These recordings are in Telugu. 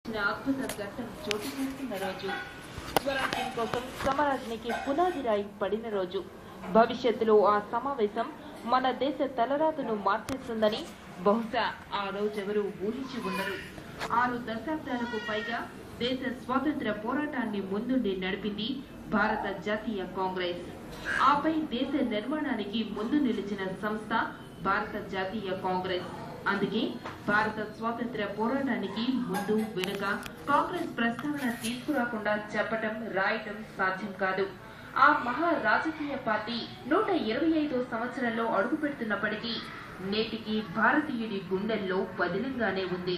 అద్భుత ఘట్టం చోటు చేసుకున్న రోజు, స్వరాజ్యం కోసం సమరాజ్నికి పునాది రాయి పడిన రోజు. భవిష్యత్తులో ఆ సమావేశం మన దేశ తలరాతను మార్చేస్తుందని బహుశా ఆ రోజెవరూ ఊహించి ఉండరు. 6 దశాబ్దాలకు పైగా దేశ స్వాతంత్ర పోరాటాన్ని ముందుండి నడిపింది భారత జాతీయ కాంగ్రెస్. ఆపై దేశ నిర్మాణానికి ముందు నిలిచిన సంస్థ భారత జాతీయ కాంగ్రెస్. అందుకే భారత స్వాతంత్ర పోరాటానికి ముందు వెనుక కాంగ్రెస్ ప్రస్తావన తీసుకురాకుండా చెప్పటం, రాయటం సాధ్యం కాదు. ఆ మహా రాజకీయ పార్టీ 125వ సంవత్సరంలో అడుగు పెడుతున్నప్పటికీ నేటికి భారతీయుడి గుండెల్లో పదిలంగానే ఉంది.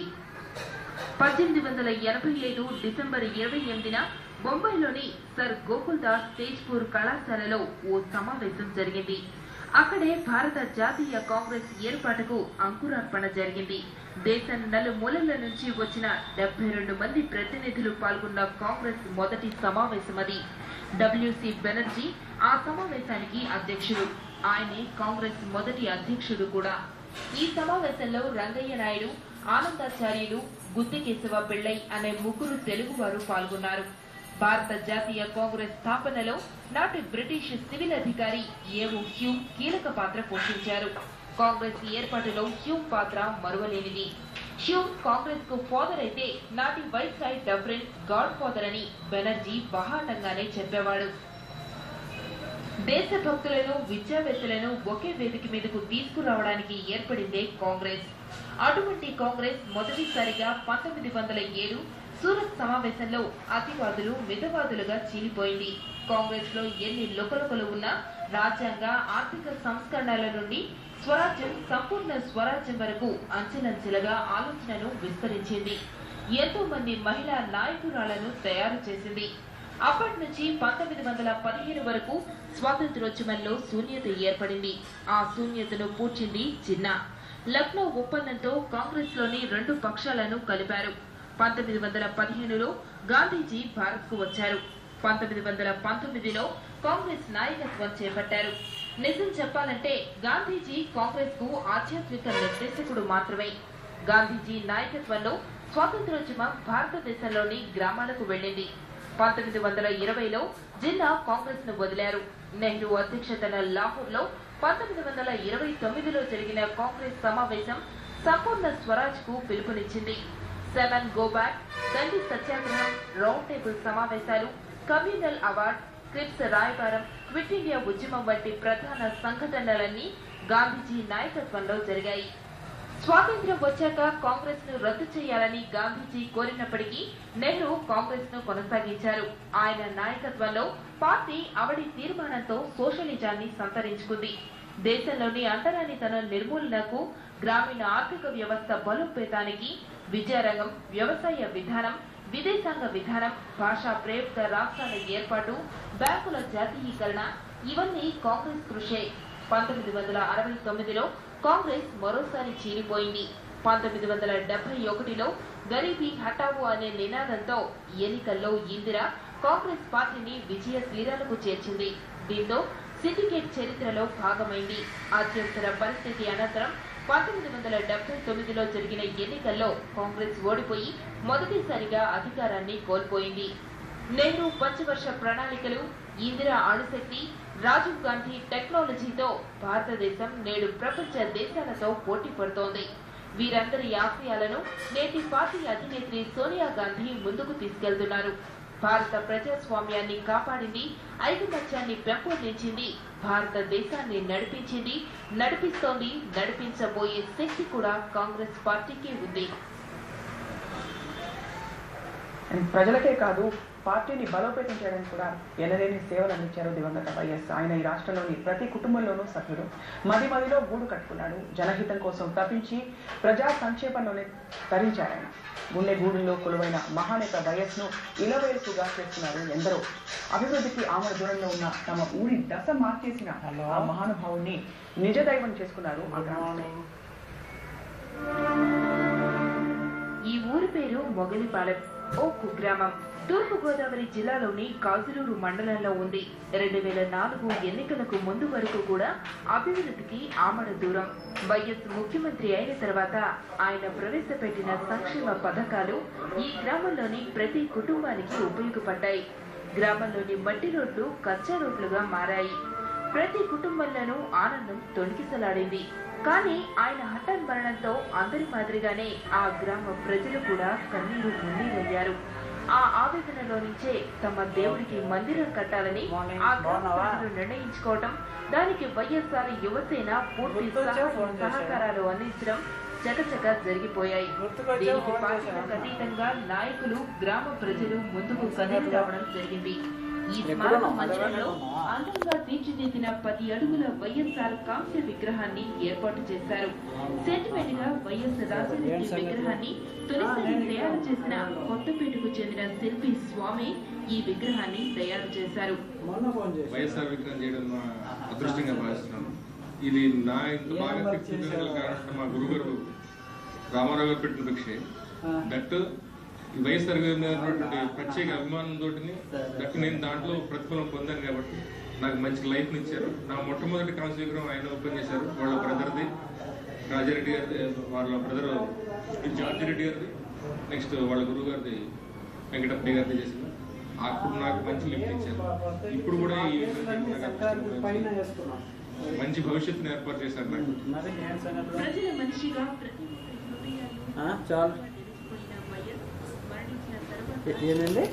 1885 డిసెంబర్ 28న బొంబాయిలోని సర్ గోకుల్ దాస్ తేజ్పూర్ కళాశాలలో ఓ సమావేశం జరిగింది. అక్కడే భారత జాతీయ కాంగ్రెస్ ఏర్పాటుకు అంకురార్పణ జరిగింది. దేశం నలుమూలల నుంచి వచ్చిన 72 మంది ప్రతినిధులు పాల్గొన్న కాంగ్రెస్ మొదటి సమావేశం అది. డబ్ల్యూసి బెనర్జీ ఆ సమావేశానికి అధ్యక్షుడు. ఆయనే కాంగ్రెస్ మొదటి అధ్యక్షుడు కూడా. ఈ సమావేశంలో రంగయ్య నాయుడు, ఆనందాచార్యులు, గుత్తికేశవ పిళ్ళై అనే 3 తెలుగువారు పాల్గొన్నారు. భారత జాతీయ కాంగ్రెస్ స్థాపనలో నాటి బ్రిటిష్ సివిల్ అధికారి ఏవో హ్యూమ్ కీలక పాత్ర పోషించారు. కాంగ్రెస్ ఏర్పాటులో హ్యూమ్ పాత్ర మరువలేనిది. హ్యూమ్ కాంగ్రెస్ కు ఫాదర్ అయితే నాటి వైస్రాయ్ డఫరిన్ గాడ్ ఫాదర్ అని బెనర్జీ బహాటంగానే చెప్పేవాడు. దేశభక్తులను, విద్యావేత్తలను ఒకే వేదిక మీదకు తీసుకురావడానికి ఏర్పడిందే కాంగ్రెస్. అటువంటి కాంగ్రెస్ మొదటిసారిగా 1907 సూరత్ సమావేశంలో అతివాదులు, మితవాదులుగా చీలిపోయింది. కాంగ్రెస్ లో ఎన్ని లుకలుకలు ఉన్నా రాజ్యాంగ, ఆర్థిక సంస్కరణల నుండి స్వరాజ్యం, సంపూర్ణ స్వరాజ్యం వరకు అంచెలంచెలుగా ఆలోచనను విస్తరించింది. ఎంతో మంది మహిళా నాయకురాలను తయారు చేసింది. అప్పటి నుంచి 1915 వరకు స్వాతంత్రోద్యమంలో శూన్యత ఏర్పడింది. ఆ శూన్యతను పూడ్చింది జిన్నా. లక్నో ఒప్పందంతో కాంగ్రెస్ లోని 2 పక్షాలను కలిపారు. 1915లో గాంధీజీ భారత్ కు వచ్చారు. 1919లో కాంగ్రెస్ నాయకత్వం చేపట్టారు. నిజం చెప్పాలంటే గాంధీజీ కాంగ్రెస్ కు ఆధ్యాత్మిక నిర్దేశకుడు మాత్రమే. గాంధీజీ నాయకత్వంలో స్వాతంత్రోద్యమం భారతదేశంలోని గ్రామాలకు వెళ్లింది. 1920లో జిన్నా కాంగ్రెస్ ను వదిలారు. నెహ్రూ అధ్యక్షతన లాహోర్ లో 1929లో జరిగిన కాంగ్రెస్ సమావేశం సంపూర్ణ స్వరాజ్ కు పిలుపునిచ్చింది. 7 గో బ్యాక్, దండి సత్యాగ్రహం, రౌండ్ టేబుల్ సమావేశాలు, కమ్యూనల్ అవార్డ్, క్రిప్స్ రాయబారం, క్విట్ ఇండియా ఉద్యమం వంటి ప్రధాన సంఘటనలన్నీ గాంధీజీ నాయకత్వంలో జరిగాయి. స్వాతంత్ర్యం వచ్చాక కాంగ్రెస్ ను రద్దు చేయాలని గాంధీజీ కోరినప్పటికీ నెహ్రూ కాంగ్రెస్ ను కొనసాగించారు. ఆయన నాయకత్వంలో పార్టీ అవడి తీర్మానంతో సోషలిజాన్ని సంతరించుకుంది. దేశంలోని అంటరానితనం నిర్మూలనకు, గ్రామీణ ఆర్థిక వ్యవస్థ బలోపేతానికి, విద్యారంగం, వ్యవసాయ విధానం, విదేశాంగ విధానం, భాషా ప్రయుక్త రాష్ట్రాల ఏర్పాటు, బ్యాంకుల జాతీయీకరణ ఇవన్నీ కాంగ్రెస్ కృషే. 1969లో కాంగ్రెస్ మరోసారి చీలిపోయింది. 1971లో గరీబీ హఠావో అనే నినాదంతో ఎన్నికల్లో ఇందిర కాంగ్రెస్ పార్టీని విజయ తీరాలకు చేర్చింది. దీంతో సిండికేట్ చరిత్రలో భాగమైంది. అత్యవసర పరిస్థితి అనంతరం 1979లో జరిగిన ఎన్నికల్లో కాంగ్రెస్ ఓడిపోయి మొదటిసారిగా అధికారాన్ని కోల్పోయింది. నెహ్రూ పంచవర్ష ప్రణాళికలు, ఇందిరా అణుశక్తి, రాజీవ్ గాంధీ టెక్నాలజీతో భారతదేశం నేడు ప్రపంచ దేశాలతో పోటీ పడుతోంది. వీరందరి ఆశయాలను నేటి పార్టీ అధినేత్రి సోనియా గాంధీ ముందుకు తీసుకెళ్తున్నారు. భారత ప్రజాస్వామ్యాన్ని కాపాడింది, ఐకమత్యాన్ని పెంపొందించింది, భారతదేశాన్ని నడిపించింది, నడిపిస్తోంది, నడిపించబోయే శక్తి కూడా కాంగ్రెస్ పార్టీకి ఉంది. ప్రజలకే కాదు, పార్టీని బలోపేతం చేయడానికి కూడా ఎనలేని సేవలు అందించారు దివంగత వైఎస్. ఆయన ఈ రాష్ట్రంలోని ప్రతి కుటుంబంలోనూ సభ్యుడు. మదిలో గూడు కట్టుకున్నాడు. జనహితం కోసం తప్పించి ప్రజా సంక్షేమంలోనే తరించారు ఆయన. గుండె గూడుల్లో కొలువైన మహానేత వైఎస్ ను ఇలవేల్పుగా చేస్తున్నారు ఎందరో. అభివృద్ధికి ఆమడ దూరంలో ఉన్న తమ ఊరి దశ మార్చేసిన ఆ మహానుభావుని నిజ దైవం చేసుకున్నారు ఆ గ్రామంలో. ఈ ఊరి పేరు మొగలిపాలెం. ఓ కుగ్రామం తూర్పుగోదావరి జిల్లాలోని కాజులూరు మండలంలో ఉంది. 2004 ఎన్నికలకు ముందు వరకు కూడా అభివృద్ధికి ఆమడ దూరం. వైఎస్ ముఖ్యమంత్రి అయిన తర్వాత ఆయన ప్రవేశపెట్టిన సంక్షేమ పథకాలు ఈ గ్రామంలోని ప్రతి కుటుంబానికి ఉపయోగపడ్డాయి. గ్రామంలోని మట్టి రోడ్లు కచ్చా రోడ్లుగా మారాయి. ప్రతి కుటుంబంలోనూ ఆనందం తొణికిసలాడింది. కానీ ఆయన హఠాన్ మరణంతో అందరి మాదిరిగానే ఆ గ్రామ ప్రజలు కూడా కన్నీరు మున్నీరయ్యారు. ఆ ఆవేదనలో నుంచే తమ దేవుడికి మందిరం కట్టాలని ఆ గ్రామ ప్రజలు నిర్ణయించుకోవటం, దానికి వైఎస్ఆర్ యువసేన పూర్తి సహకారాలు అందించడం చకచక జరిగిపోయాయి. దీనికి పార్టీలకు అతీతంగా నాయకులు, గ్రామ ప్రజలు ముందుకు కదిలి రావడం జరిగింది. ఈ స్మారక మందిరంలో అందంగా తీర్చిదిద్దిన 10 అడుగుల వైఎస్ఆర్ కాంస్య విగ్రహాన్ని ఏర్పాటు చేశారు. సెంటిమెంట్ గా వైఎస్ రాజారెడ్డి విగ్రహాన్ని తొలిసారి తయారు చేసిన కొత్తపేటకు చెందిన శిల్పి స్వామి ఈ విగ్రహాన్ని తయారు చేశారు. వైఎస్ఆర్ విగ్రహం చేయడం అదృష్టంగా భావిస్తున్నాను. ఇది నా ఇంత బాగా కారణం మా గురుగారు రామారావు గారు పెట్టిన భిక్షే. దట్ వైఎస్ఆర్ గారి మీద ప్రత్యేక అభిమానంతో దట్టు నేను దాంట్లో ప్రతిఫలం పొందాను కాబట్టి నాకు మంచి లైఫ్ ఇచ్చారు. నా మొట్టమొదటి కాంస్య విగ్రహం ఆయన ఓపెన్ చేశారు. వాళ్ళ బ్రదర్ది రాజారెడ్డి గారిది, వాళ్ళ బ్రదర్ జార్జి రెడ్డి గారిది, నెక్స్ట్ వాళ్ళ గురువు గారిది వెంకటప్ప గారిది చేసింది. అప్పుడు నాకు మంచి లిఫ్ట్ ఇచ్చారు. ఇప్పుడు కూడా ఈ మంచి భవిష్యత్తును ఏర్పాటు చేశారు. చాలు ఏంటండి